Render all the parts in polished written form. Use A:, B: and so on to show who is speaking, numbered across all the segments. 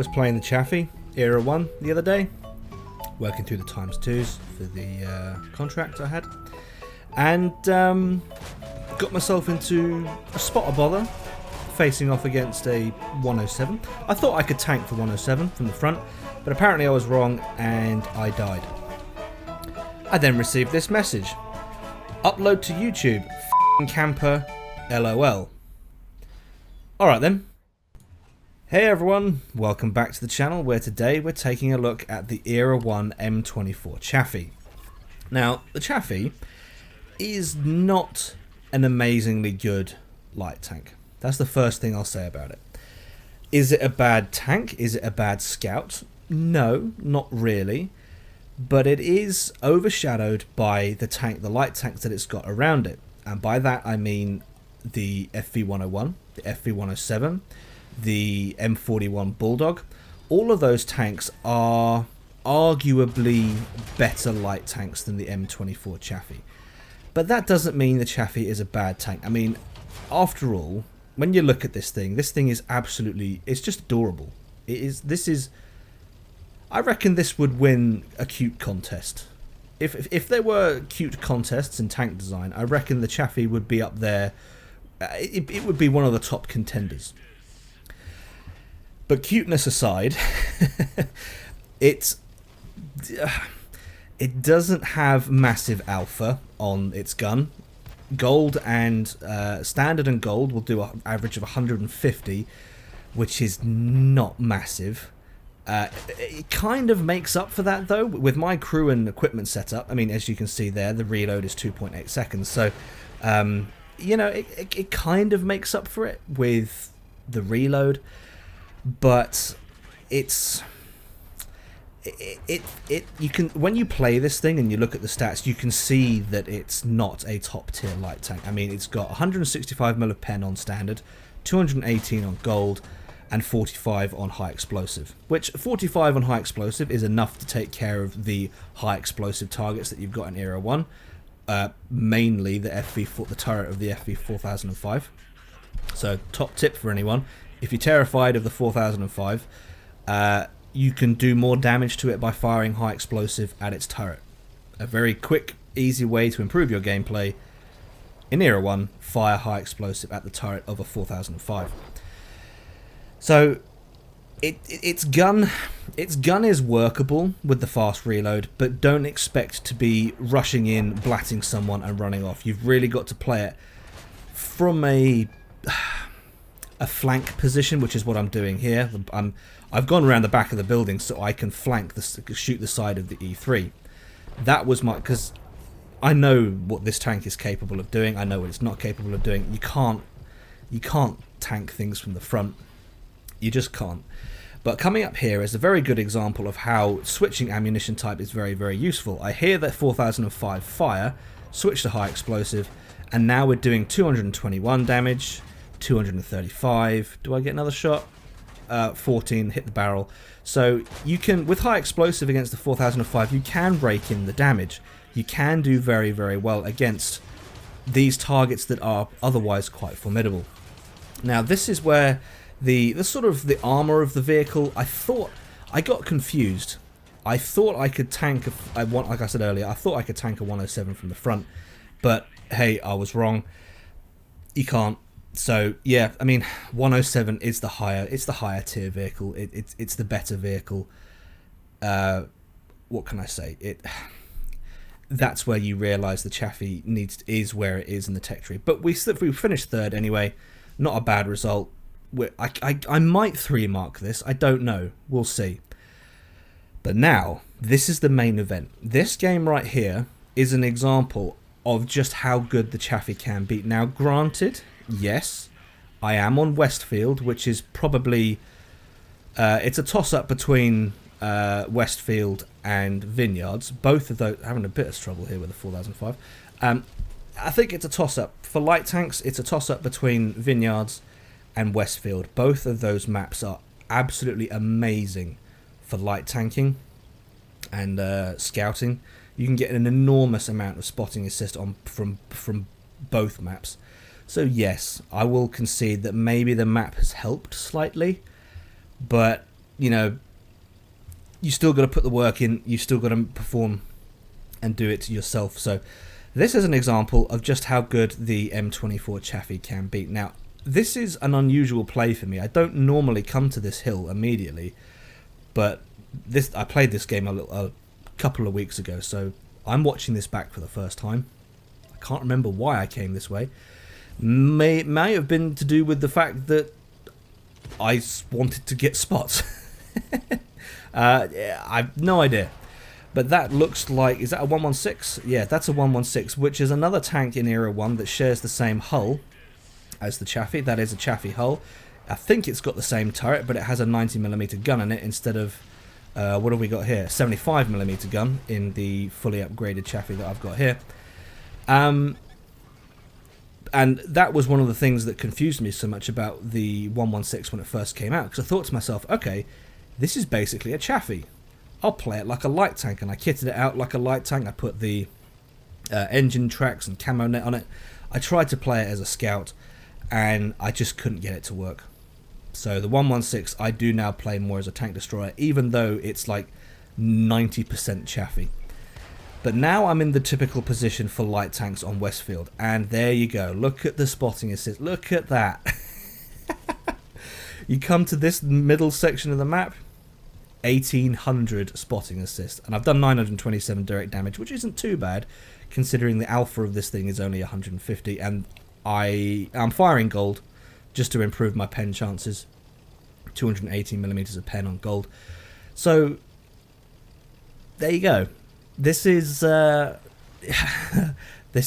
A: was playing the Chaffee Era 1 the other day, working through the times 2s for the contract I had, and got myself into a spot of bother facing off against a 107. I thought I could tank the 107 from the front, but apparently I was wrong and I died. I then received this message: upload to YouTube, f***ing camper, LOL. Alright then. Hey everyone, welcome back to the channel, where today we're taking a look at the Era 1 M24 Chafee. Now, the Chaffee is not an amazingly good light tank. That's the first thing I'll say about it. Is it a bad tank? Is it a bad scout? No, not really. But it is overshadowed by the light tanks that it's got around it. And by that I mean the FV101, the FV107, the M41 Bulldog. All of those tanks are arguably better light tanks than the M24 Chafee. But that doesn't mean the Chafee is a bad tank. I mean, after all, when you look at this thing is absolutely, it's just adorable. I reckon this would win a cute contest. If there were cute contests in tank design, I reckon the Chafee would be up there. It would be one of the top contenders. But cuteness aside, it doesn't have massive alpha on its gun. Gold and standard and gold will do an average of 150, which is not massive. It kind of makes up for that though with my crew and equipment setup. I mean, as you can see there, the reload is 2.8 seconds, so you know, it kind of makes up for it with the reload. But you can, when you play this thing and you look at the stats, you can see that it's not a top tier light tank. I mean, it's got 165mm of pen on standard, 218 on gold, and 45 on high explosive. Which 45 on high explosive is enough to take care of the high explosive targets that you've got in Era 1, mainly the the turret of the FV 4005. So top tip for anyone: if you're terrified of the 4005, you can do more damage to it by firing high explosive at its turret. A very quick, easy way to improve your gameplay in Era 1, fire high explosive at the turret of a 4005. So its gun is workable with the fast reload, but don't expect to be rushing in, blatting someone and running off. You've really got to play it from a flank position, which is what I'm doing here. I've gone around the back of the building so I can shoot the side of the E3. That was because I know what this tank is capable of doing. I know what it's not capable of doing. You can't tank things from the front. You just can't. But coming up here is a very good example of how switching ammunition type is very, very useful. I hear that 4005 fire, switch to high explosive, and now we're doing 221 damage, 235. Do I get another shot? 14, hit the barrel. So you can, with high explosive against the 4005, you can rake in the damage. You can do very, very well against these targets that are otherwise quite formidable. Now this is where the sort of the armor of the vehicle, I got confused. I thought I could tank like I said earlier, I thought I could tank a 107 from the front, but hey, I was wrong. You can't. So yeah, I mean, 107 is the higher tier vehicle. It's the better vehicle. What can I say? That's where you realise the Chaffee is where it is in the tech tree. But we finished third anyway. Not a bad result. I might 3-mark this. I don't know. We'll see. But now, this is the main event. This game right here is an example of just how good the Chaffee can be. Now, granted, yes, I am on Westfield, which is probably it's a toss-up between Westfield and Vineyards. Both of those having a bit of trouble here with the 4005. I think it's a toss-up for light tanks. It's a toss-up between Vineyards and Westfield. Both of those maps are absolutely amazing for light tanking and scouting. You can get an enormous amount of spotting assist from both maps. So yes, I will concede that maybe the map has helped slightly, but you know, you still got to put the work in. You still got to perform and do it yourself. So this is an example of just how good the M24 Chafee can be. Now, this is an unusual play for me. I don't normally come to this hill immediately, but I played this game a couple of weeks ago, so I'm watching this back for the first time. I can't remember why I came this way. May have been to do with the fact that I wanted to get spots. I've no idea. But that looks like... Is that a 116? Yeah, that's a 116, which is another tank in Era 1 that shares the same hull as the Chaffee. That is a Chaffee hull. I think it's got the same turret, but it has a 90mm gun in it instead of... what have we got here? 75mm gun in the fully upgraded Chaffee that I've got here. And that was one of the things that confused me so much about the 116 when it first came out, because I thought to myself, okay, this is basically a Chaffee. I'll play it like a light tank, and I kitted it out like a light tank. I put the engine tracks and camo net on it. I tried to play it as a scout, and I just couldn't get it to work. So the 116 I do now play more as a tank destroyer, even though it's like 90% Chaffee. But now I'm in the typical position for light tanks on Westfield, and there you go. Look at the spotting assist. Look at that. You come to this middle section of the map, 1800 spotting assist, and I've done 927 direct damage, which isn't too bad considering the alpha of this thing is only 150, and I'm firing gold just to improve my pen chances. 218mm of pen on gold. So there you go. This is this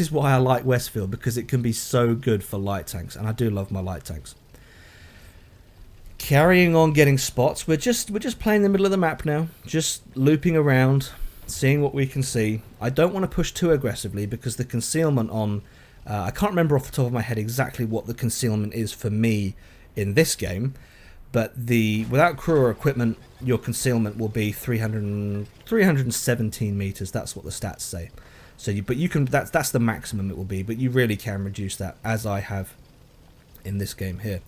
A: is why I like Westfield, because it can be so good for light tanks, and I do love my light tanks. Carrying on getting spots. We're just playing the middle of the map now, just looping around, seeing what we can see. I don't want to push too aggressively because the concealment on I can't remember off the top of my head exactly what the concealment is for me in this game, but without crew or equipment, your concealment will be 317 meters. That's what the stats say. So you can that's the maximum it will be, but you really can reduce that, as I have in this game here.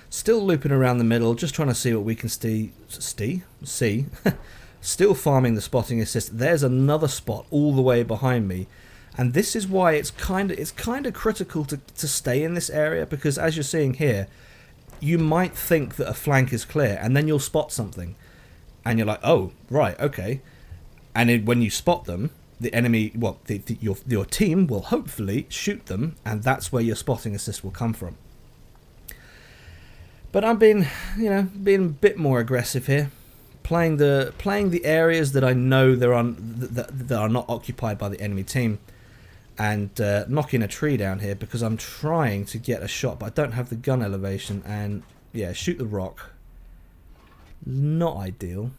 A: Still looping around the middle, just trying to see what we can see. Still farming the spotting assist. There's another spot all the way behind me, and this is why it's kind of critical to stay in this area, because as you're seeing here, you might think that a flank is clear, and then you'll spot something, and you're like, oh right, okay, and when you spot them, the enemy, your team will hopefully shoot them, and that's where your spotting assist will come from. But I'm being a bit more aggressive here, playing the areas that I know that are not occupied by the enemy team, and knocking a tree down here because I'm trying to get a shot, but I don't have the gun elevation, and yeah, shoot the rock. Not ideal.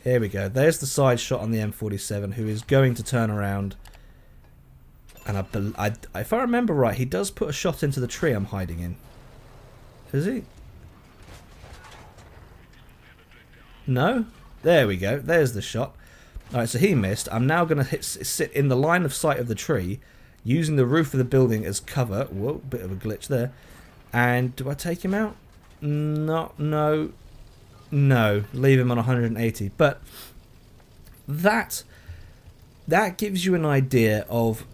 A: There we go. There's the side shot on the M47, who is going to turn around, and if I remember right, he does put a shot into the tree I'm hiding in. Is he? No? There we go. There's the shot. Alright, so he missed. I'm now going to sit in the line of sight of the tree, using the roof of the building as cover. Whoa, bit of a glitch there. And do I take him out? No. Leave him on 180. But that gives you an idea of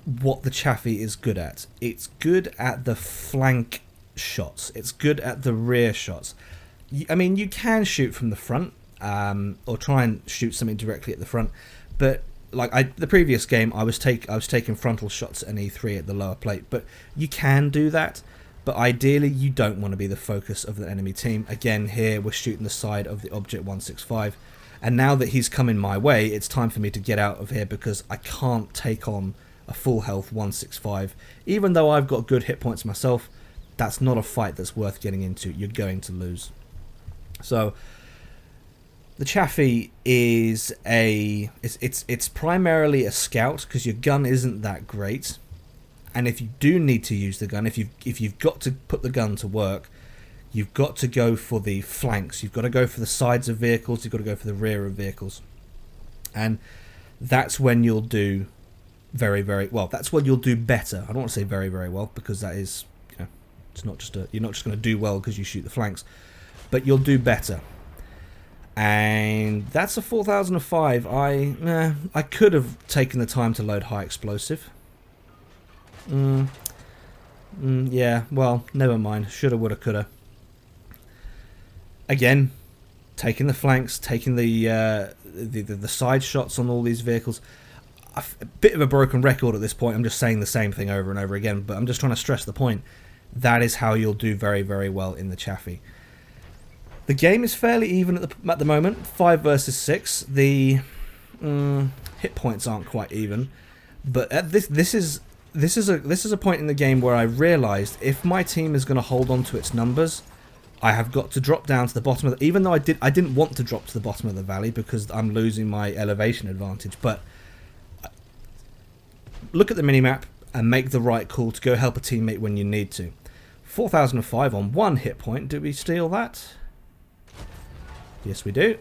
A: what the Chaffee is good at. It's good at the flank shots. It's good at the rear shots. I mean, you can shoot from the front, or try and shoot something directly at the front, but like the previous game, I was taking frontal shots at an E3 at the lower plate. But you can do that, but ideally you don't want to be the focus of the enemy team. Again, here we're shooting the side of the object 165, and now that he's coming my way, it's time for me to get out of here, because I can't take on a full health 165. Even though I've got good hit points myself, that's not a fight that's worth getting into. You're going to lose. So the Chaffee is it's primarily a scout, because your gun isn't that great, and if you do need to use the gun, if you've got to put the gun to work, you've got to go for the flanks. You've got to go for the sides of vehicles. You've got to go for the rear of vehicles, and that's when you'll do very, very well. That's when you'll do better. I don't want to say very, very well, because that is, it's not just you're not just going to do well because you shoot the flanks. But you'll do better. And that's a 4005. I could have taken the time to load high explosive. Yeah, well, never mind. Shoulda, woulda, coulda. Again, taking the flanks, taking the side shots on all these vehicles. A bit of a broken record at this point. I'm just saying the same thing over and over again, but I'm just trying to stress the point. That is how you'll do very, very well in the Chaffee. The game is fairly even at the moment, 5 versus 6. The hit points aren't quite even, but at this is a point in the game where I realised if my team is going to hold on to its numbers, I have got to drop down to the bottom of the, even though I didn't want to drop to the bottom of the valley because I'm losing my elevation advantage, but look at the minimap and make the right call to go help a teammate when you need to. 4005 on 1 hit point. Do we steal that? Yes, we do.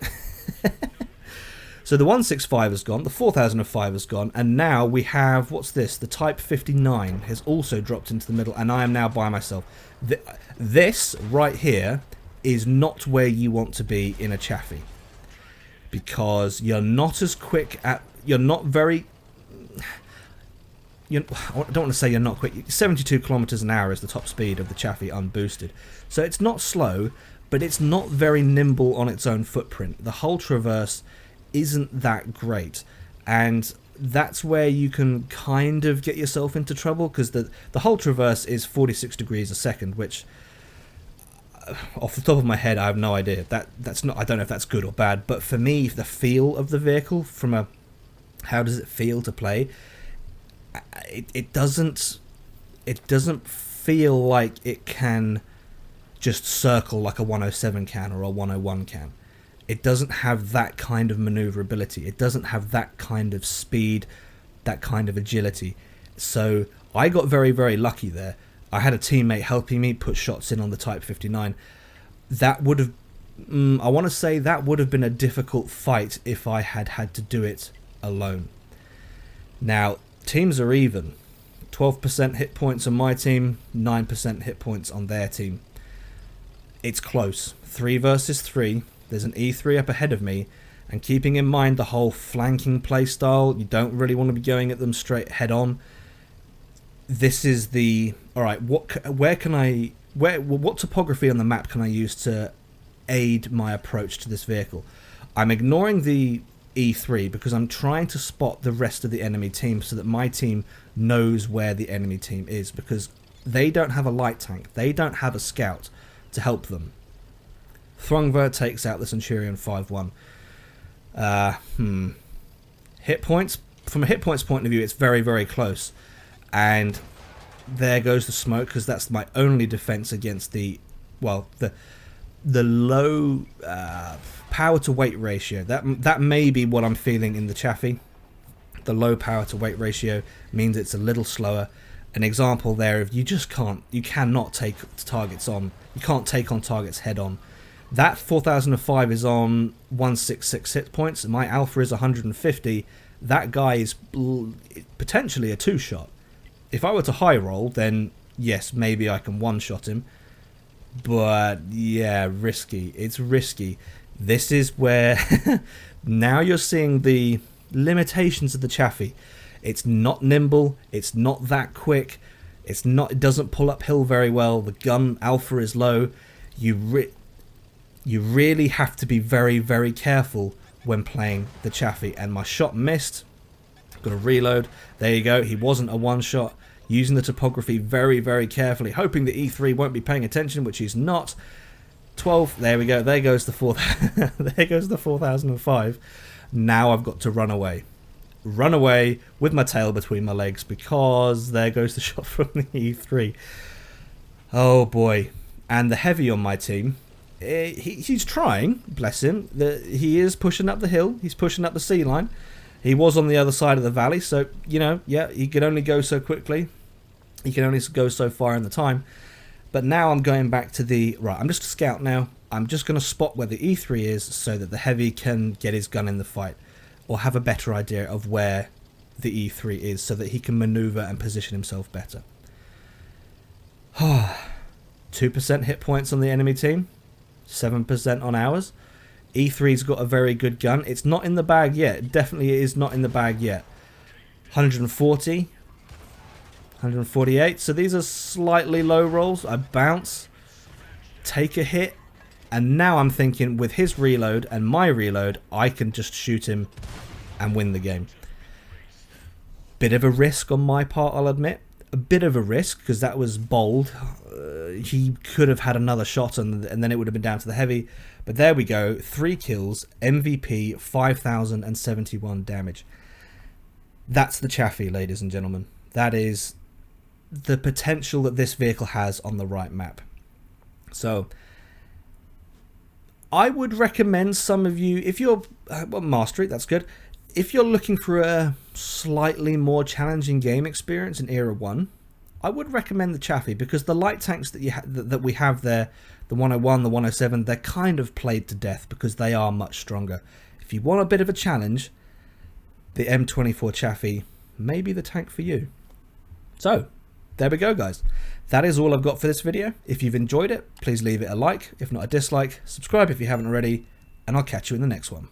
A: So the 165 has gone, the 4005 has gone, and now we have, what's this? The Type 59 has also dropped into the middle, and I am now by myself. This right here is not where you want to be in a Chaffee, because you're not as quick at, you're not very, I don't want to say you're not quick. 72 kilometers an hour is the top speed of the Chaffee unboosted, so it's not slow, but it's not very nimble on its own footprint. The whole traverse isn't that great, and that's where you can kind of get yourself into trouble, because the whole traverse is 46 degrees a second, which off the top of my head I have no idea. That's not, I don't know if that's good or bad, but for me, the feel of the vehicle, from a how does it feel to play, it doesn't feel like it can just circle like a 107 can or a 101 can. It doesn't have that kind of maneuverability. It doesn't have that kind of speed, that kind of agility. So I got very, very lucky there. I had a teammate helping me put shots in on the Type 59. That would have, I want to say that would have been a difficult fight if I had had to do it alone. Now, teams are even. 12% hit points on my team, 9% hit points on their team. It's close. 3 versus 3. There's an E3 up ahead of me, and keeping in mind the whole flanking playstyle, you don't really want to be going at them straight head on. This is the, alright, what topography on the map can I use to aid my approach to this vehicle? I'm ignoring the E3 because I'm trying to spot the rest of the enemy team so that my team knows where the enemy team is, because they don't have a light tank, they don't have a scout to help them. Thrungver takes out the Centurion 5-1. Hit points, from a hit points point of view, it's very, very close. And there goes the smoke, because that's my only defense against the, well, the low power to weight ratio. That may be what I'm feeling in the Chaffee. The low power to weight ratio means it's a little slower. An example there of you cannot take targets on. You can't take on targets head on. That 4005 is on 166 hit points. My alpha is 150. That guy is potentially a 2-shot. If I were to high roll, then yes, maybe I can 1-shot him. But yeah, risky. It's risky. This is where now you're seeing the limitations of the Chaffee. It's not nimble. It's not that quick. It doesn't pull uphill very well. The gun alpha is low. You really have to be very, very careful when playing the Chaffee. And my shot missed. Got to reload. There you go. He wasn't a 1-shot. Using the topography very, very carefully, hoping the E3 won't be paying attention, which he's not. 12. There we go. There goes the 4. There goes the 4005. Now I've got to run away. Run away with my tail between my legs, because there goes the shot from the E3. Oh boy. And the heavy on my team, he's trying, bless him. He is pushing up the hill. He's pushing up the sea line. He was on the other side of the valley, so, you know, yeah, he can only go so quickly. He can only go so far in the time. But now I'm going back to the, right, I'm just a scout now. I'm just going to spot where the E3 is so that the heavy can get his gun in the fight, or have a better idea of where the E3 is so that he can maneuver and position himself better. 2% hit points on the enemy team, 7% on ours. E3's got a very good gun. It's not in the bag yet. It definitely is not in the bag yet. 140, 148. So these are slightly low rolls. I bounce, take a hit, and now I'm thinking with his reload and my reload, I can just shoot him and win the game. Bit of a risk on my part, I'll admit. A bit of a risk because that was bold. He could have had another shot and then it would have been down to the heavy. But there we go. 3 kills, MVP, 5,071 damage. That's the Chaffee, ladies and gentlemen. That is the potential that this vehicle has on the right map. So I would recommend some of you, if you're well, master it, that's good. If you're looking for a slightly more challenging game experience in Era 1, I would recommend the Chaffee, because the light tanks that we have there, the 101, the 107, they're kind of played to death because they are much stronger. If you want a bit of a challenge, the M24 Chafee may be the tank for you. So, there we go, guys. That is all I've got for this video. If you've enjoyed it, please leave it a like. If not, a dislike. Subscribe if you haven't already, and I'll catch you in the next one.